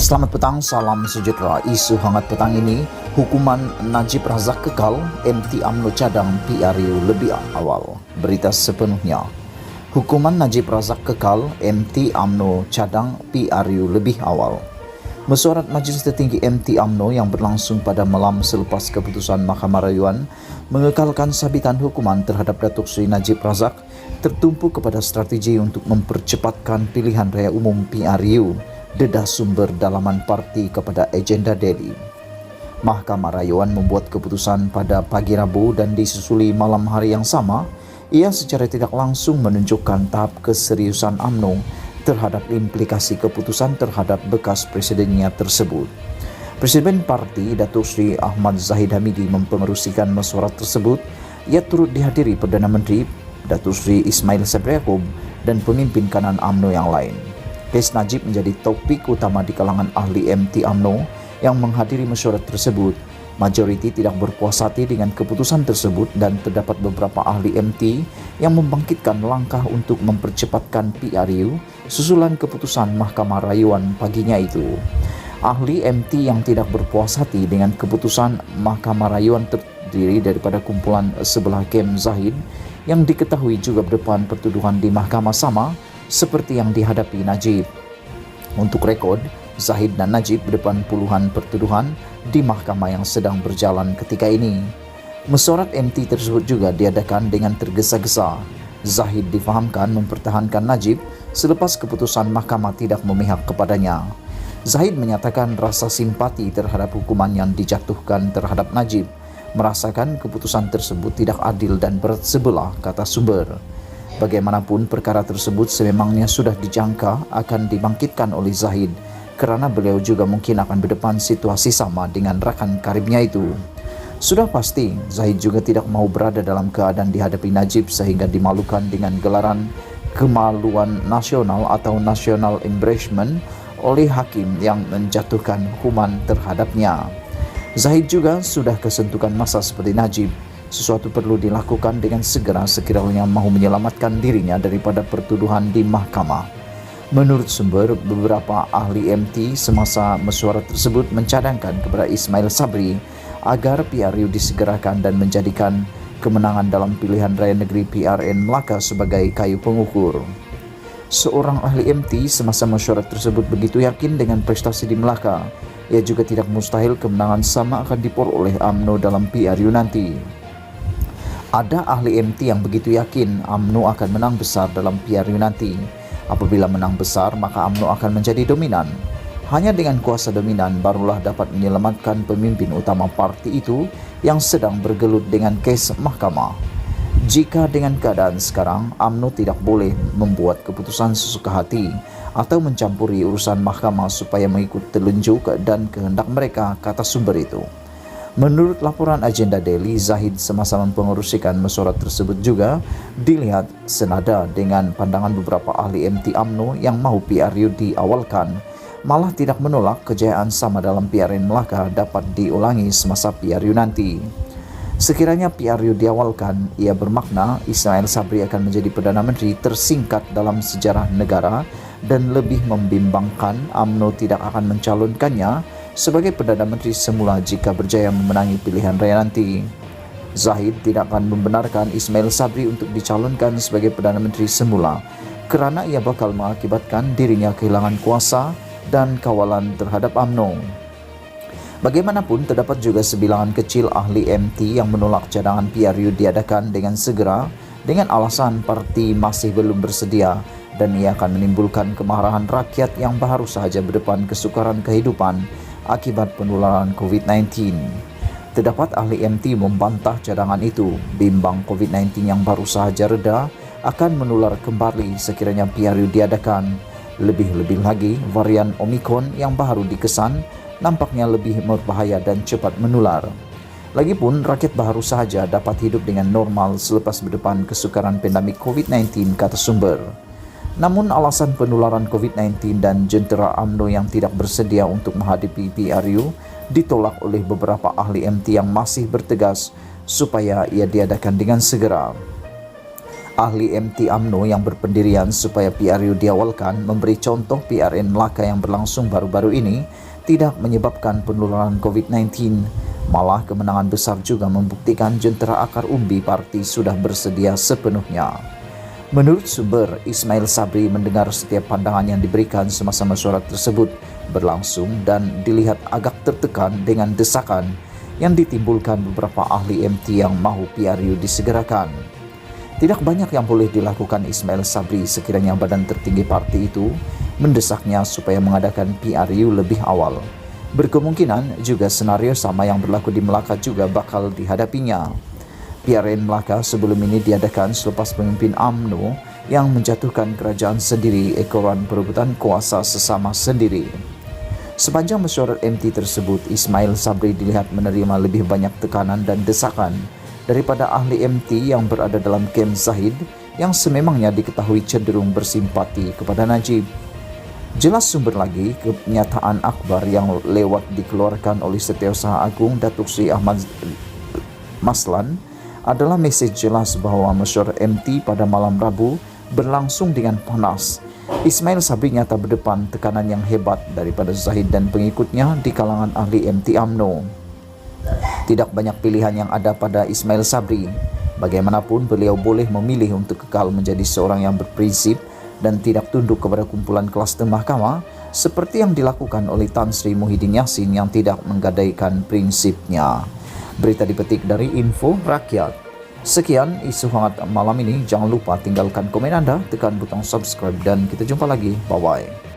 Selamat petang, salam sejahtera. Isu hangat petang ini, hukuman Najib Razak kekal, MT UMNO cadang PRU lebih awal. Berita sepenuhnya. Hukuman Najib Razak kekal, MT UMNO cadang PRU lebih awal. Mesyuarat Majlis Tertinggi MT UMNO yang berlangsung pada malam selepas keputusan Mahkamah Rayuan mengekalkan sabitan hukuman terhadap Datuk Seri Najib Razak tertumpu kepada strategi untuk mempercepatkan pilihan raya umum PRU, dedah sumber dalaman parti kepada agenda Delhi. Mahkamah Rayuan membuat keputusan pada pagi Rabu dan disusuli malam hari yang sama. Ia secara tidak langsung menunjukkan tahap keseriusan UMNO terhadap implikasi keputusan terhadap bekas presidennya tersebut. Presiden parti Datuk Seri Ahmad Zahid Hamidi mempengerusikan mesyuarat tersebut. Ia turut dihadiri Perdana Menteri Datuk Seri Ismail Sabri Yaakob dan pemimpin kanan UMNO yang lain. Kes Najib menjadi topik utama di kalangan ahli MT UMNO yang menghadiri mesyuarat tersebut. Majoriti tidak berpuas hati dengan keputusan tersebut dan terdapat beberapa ahli MT yang membangkitkan langkah untuk mempercepatkan PRU susulan keputusan Mahkamah Rayuan paginya itu. Ahli MT yang tidak berpuas hati dengan keputusan Mahkamah Rayuan terdiri daripada kumpulan sebelah Kem Zahid yang diketahui juga berdepan pertuduhan di mahkamah sama seperti yang dihadapi Najib. Untuk rekod, Zahid dan Najib berdepan puluhan pertuduhan di mahkamah yang sedang berjalan ketika ini. Mesyuarat MT tersebut juga diadakan dengan tergesa-gesa. Zahid difahamkan mempertahankan Najib selepas keputusan mahkamah tidak memihak kepadanya. Zahid menyatakan rasa simpati terhadap hukuman yang dijatuhkan terhadap Najib, merasakan keputusan tersebut tidak adil dan berat sebelah, kata sumber. Bagaimanapun perkara tersebut sememangnya sudah dijangka akan dibangkitkan oleh Zahid kerana beliau juga mungkin akan berdepan situasi sama dengan rakan karibnya itu. Sudah pasti Zahid juga tidak mau berada dalam keadaan dihadapi Najib sehingga dimalukan dengan gelaran kemaluan nasional atau national embarrassment oleh hakim yang menjatuhkan hukuman terhadapnya. Zahid juga sudah kesentukan masa seperti Najib. Sesuatu perlu dilakukan dengan segera sekiranya mahu menyelamatkan dirinya daripada pertuduhan di mahkamah. Menurut sumber, beberapa ahli MT semasa mesyuarat tersebut mencadangkan kepada Ismail Sabri agar PRU disegerakan dan menjadikan kemenangan dalam pilihan raya negeri PRN Melaka sebagai kayu pengukur. Seorang ahli MT semasa mesyuarat tersebut begitu yakin dengan prestasi di Melaka. Ia juga tidak mustahil kemenangan sama akan diperoleh UMNO dalam PRU nanti. Ada ahli MT yang begitu yakin UMNO akan menang besar dalam PRU nanti. Apabila menang besar, maka UMNO akan menjadi dominan. Hanya dengan kuasa dominan barulah dapat menyelamatkan pemimpin utama parti itu yang sedang bergelut dengan kes mahkamah. Jika dengan keadaan sekarang, UMNO tidak boleh membuat keputusan sesuka hati atau mencampuri urusan mahkamah supaya mengikut telunjuk dan kehendak mereka, kata sumber itu. Menurut laporan agenda Delhi, Zahid semasa mempengerusikan mesyuarat tersebut juga dilihat senada dengan pandangan beberapa ahli MT UMNO yang mahu PRU diawalkan, malah tidak menolak kejayaan sama dalam PRN Melaka dapat diulangi semasa PRU nanti. Sekiranya PRU diawalkan, ia bermakna Ismail Sabri akan menjadi Perdana Menteri tersingkat dalam sejarah negara dan lebih membimbangkan UMNO tidak akan mencalonkannya sebagai Perdana Menteri semula jika berjaya memenangi pilihan raya nanti. Zahid tidak akan membenarkan Ismail Sabri untuk dicalonkan sebagai Perdana Menteri semula kerana ia bakal mengakibatkan dirinya kehilangan kuasa dan kawalan terhadap UMNO. Bagaimanapun, terdapat juga sebilangan kecil ahli MT yang menolak cadangan PRU diadakan dengan segera dengan alasan parti masih belum bersedia dan ia akan menimbulkan kemarahan rakyat yang baru sahaja berdepan kesukaran kehidupan akibat penularan COVID-19. Terdapat ahli MT membantah cadangan itu, bimbang COVID-19 yang baru sahaja reda akan menular kembali sekiranya PRU diadakan. Lebih-lebih lagi, varian Omicron yang baru dikesan nampaknya lebih berbahaya dan cepat menular. Lagipun, rakyat baru sahaja dapat hidup dengan normal selepas berdepan kesukaran pandemik COVID-19, kata sumber. Namun alasan penularan COVID-19 dan jentera UMNO yang tidak bersedia untuk menghadapi PRU ditolak oleh beberapa ahli MT yang masih bertegas supaya ia diadakan dengan segera. Ahli MT UMNO yang berpendirian supaya PRU diawalkan memberi contoh PRN Melaka yang berlangsung baru-baru ini tidak menyebabkan penularan COVID-19. Malah kemenangan besar juga membuktikan jentera akar umbi parti sudah bersedia sepenuhnya. Menurut sumber, Ismail Sabri mendengar setiap pandangan yang diberikan semasa mesyuarat tersebut berlangsung dan dilihat agak tertekan dengan desakan yang ditimbulkan beberapa ahli MT yang mahu PRU disegerakan. Tidak banyak yang boleh dilakukan Ismail Sabri sekiranya badan tertinggi parti itu mendesaknya supaya mengadakan PRU lebih awal. Berkemungkinan juga senario sama yang berlaku di Melaka juga bakal dihadapinya. PRN Melaka sebelum ini diadakan selepas pemimpin UMNO yang menjatuhkan kerajaan sendiri ekoran perebutan kuasa sesama sendiri. Sepanjang mesyuarat MT tersebut, Ismail Sabri dilihat menerima lebih banyak tekanan dan desakan daripada ahli MT yang berada dalam kem Zahid yang sememangnya diketahui cenderung bersimpati kepada Najib. Jelas sumber lagi, kenyataan akbar yang lewat dikeluarkan oleh Setiausaha Agung Datuk Seri Ahmad Maslan adalah mesej jelas bahawa mesyuarat MT pada malam Rabu berlangsung dengan panas. Ismail Sabri nyata berdepan tekanan yang hebat daripada Zahid dan pengikutnya di kalangan ahli MT UMNO. Tidak banyak pilihan yang ada pada Ismail Sabri. Bagaimanapun beliau boleh memilih untuk kekal menjadi seorang yang berprinsip dan tidak tunduk kepada kumpulan klaster mahkamah seperti yang dilakukan oleh Tan Sri Muhyiddin Yassin yang tidak menggadaikan prinsipnya. Berita dipetik dari Info Rakyat. Sekian isu hangat malam ini. Jangan lupa tinggalkan komen anda, tekan butang subscribe dan kita jumpa lagi. Bye-bye.